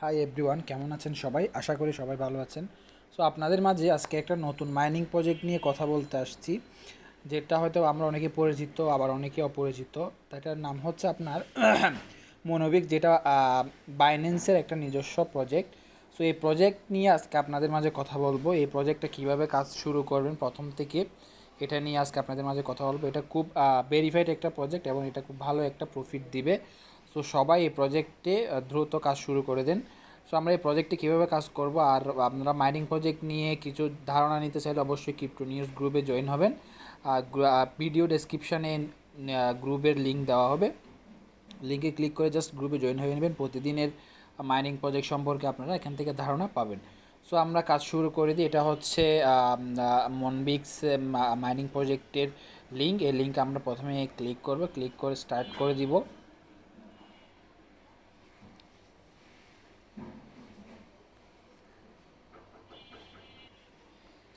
Hi everyone, কেমন আছেন সবাই? আশা করি সবাই ভালো আছেন। সো আপনাদের মাঝে আজকে একটা নতুন মাইনিং প্রজেক্ট নিয়ে কথা বলতে আসছি, যেটা হয়তো আমরা অনেকে পরিচিত, আবার অনেকে অপরিচিত। এটার নাম হচ্ছে আপনার মনোবিক, যেটা বাইন্যান্সের একটা নিজস্ব প্রজেক্ট। সো এই প্রজেক্ট নিয়ে আজকে আপনাদের মাঝে কথা বলবো। এই প্রজেক্টটা কীভাবে কাজ শুরু করবেন প্রথম থেকে, এটা নিয়ে আজকে আপনাদের মাঝে কথা বলবো। এটা খুব ভেরিফাইড একটা প্রজেক্ট এবং এটা খুব ভালো একটা প্রফিট দিবে। সো সবাই এই প্রজেক্টে দ্রুত কাজ শুরু করে দেন। সো আমরা এই প্রজেক্টে কীভাবে কাজ করব, আর আপনারা মাইনিং প্রজেক্ট নিয়ে কিছু ধারণা নিতে চাইলে অবশ্যই ক্রিপ্টো নিউজ গ্রুপে জয়েন হবেন। ভিডিও ডেসক্রিপশানে গ্রুপের লিঙ্ক দেওয়া হবে, লিঙ্কে ক্লিক করে জাস্ট গ্রুপে জয়েন হয়ে নেবেন। প্রতিদিনের মাইনিং প্রজেক্ট সম্পর্কে আপনারা এখান থেকে ধারণা পাবেন। সো আমরা কাজ শুরু করে দিই। এটা হচ্ছে মনবিক্স মাইনিং প্রজেক্টের লিঙ্ক। এই লিঙ্কে আমরা প্রথমে ক্লিক করব, ক্লিক করে স্টার্ট করে দিব।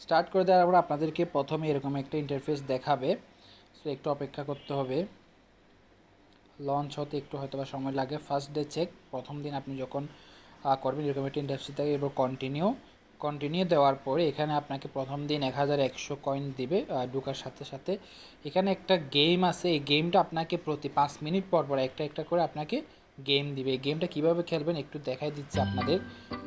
স্টার্ট করে দেওয়ার পর আপনাদেরকে প্রথমে এরকম একটা ইন্টারফেস দেখাবে। সো একটু অপেক্ষা করতে হবে, লঞ্চ হতে একটু হয়তো বা সময় লাগে। ফার্স্ট ডে চেক, প্রথম দিন আপনি যখন করবেন এরকম একটা ইন্টারফেস থাকে। এরপর কন্টিনিউ দেওয়ার পরে এখানে আপনাকে প্রথম দিন 1100 কয়েন দিবে ঢোকার সাথে সাথে। এখানে একটা গেম আছে, এই গেমটা আপনাকে প্রতি 5 মিনিট পর পর একটা একটা করে আপনাকে গেম দিবে। এই গেমটা কীভাবে খেলবেন একটু দেখাই দিচ্ছি আপনাদের।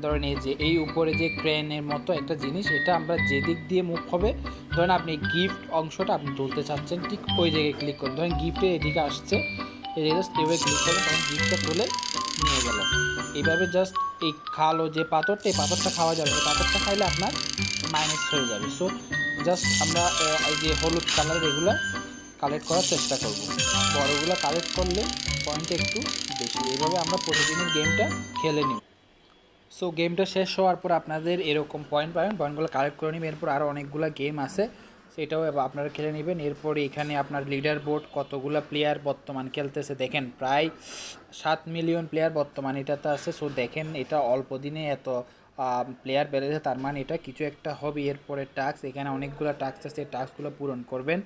ধরেন এই যে এই উপরে যে ক্রেনের মতো একটা জিনিস, এটা আমরা যেদিক দিয়ে মুভ হবে, ধরেন আপনি গিফট অংশটা আপনি তুলতে চাচ্ছেন, ঠিক ওই জায়গায় ক্লিক করুন। ধরেন গিফটের এদিকে আসছে, এই জাস্ট এভাবে ক্লিক করবেন, তখন গিফটটা তুলে নিয়ে গেল। এইভাবে জাস্ট এই খালো যে পাথরটা, এই পাথরটা খাওয়া যাবে, এই পাথরটা খাইলে আপনার মাইনাস হয়ে যাবে। সো জাস্ট আমরা এই যে হলুদ কালারের এগুলো কালেক্ট করার চেষ্টা করব। বড়গুলো কালেক্ট করলে পয়েন্ট একটু বেশি। এইভাবে আমরা প্রতিদিনের গেমটা খেলে নিব। সো গেমটা শেষ হওয়ার পর আপনাদের এরকম পয়েন্ট পাবেন, পয়েন্টগুলো কালেক্ট করে নেবেন। এরপর আরও অনেকগুলো গেম আছে, সেটাও আপনারা খেলে নেবেন। এরপরে এখানে আপনার লিডার বোর্ড কতগুলো প্লেয়ার বর্তমান খেলতেছে দেখেন, প্রায় 7 মিলিয়ন প্লেয়ার বর্তমান এটাতে আছে। সো দেখেন, এটা অল্প দিনে এত প্লেয়ার বেড়েছে, তার মানে এটা কিছু একটা হবে। এরপরে টাস্ক, এখানে অনেকগুলো টাস্ক আছে, টাস্কগুলো পূরণ করবেন,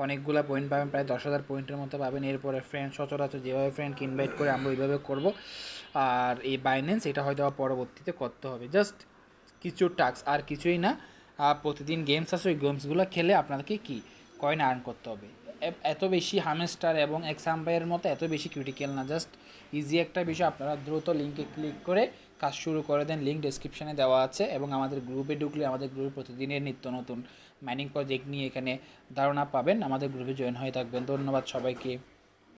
অনেকগুলো পয়েন্ট পাবেন, প্রায় 10,000 পয়েন্টের মতো পাবেন। এরপরে ফ্রেন্ড, সচরাচর যেভাবে ফ্রেন্ডকে ইনভাইট করে আমরা ওইভাবে করব। আর এই বাইন্যান্স এটা হয়তো পরবর্তীতে করতে হবে, জাস্ট কিছু টাস্ক আর কিছুই না। প্রতিদিন গেমস আছে, ওই গেমসগুলো খেলে আপনাদেরকে কি কয়েন আর্ন করতে হবে। এত বেশি হামেস্টার এবং এক্সাম্পায়ারের মতো এত বেশি ক্রিটিক্যাল না, জাস্ট ইজি একটা বিষয়। আপনারা দ্রুত লিঙ্কে ক্লিক করে কাজ শুরু করে দেন। লিঙ্ক ডেসক্রিপশানে দেওয়া আছে, এবং আমাদের গ্রুপে ঢুকলে আমাদের গ্রুপে প্রতিদিনের নিত্য নতুন মাইনিং প্রজেক্ট নিয়ে এখানে ধারণা পাবেন। আমাদের গ্রুপে জয়েন হয়ে থাকবেন। ধন্যবাদ সবাইকে।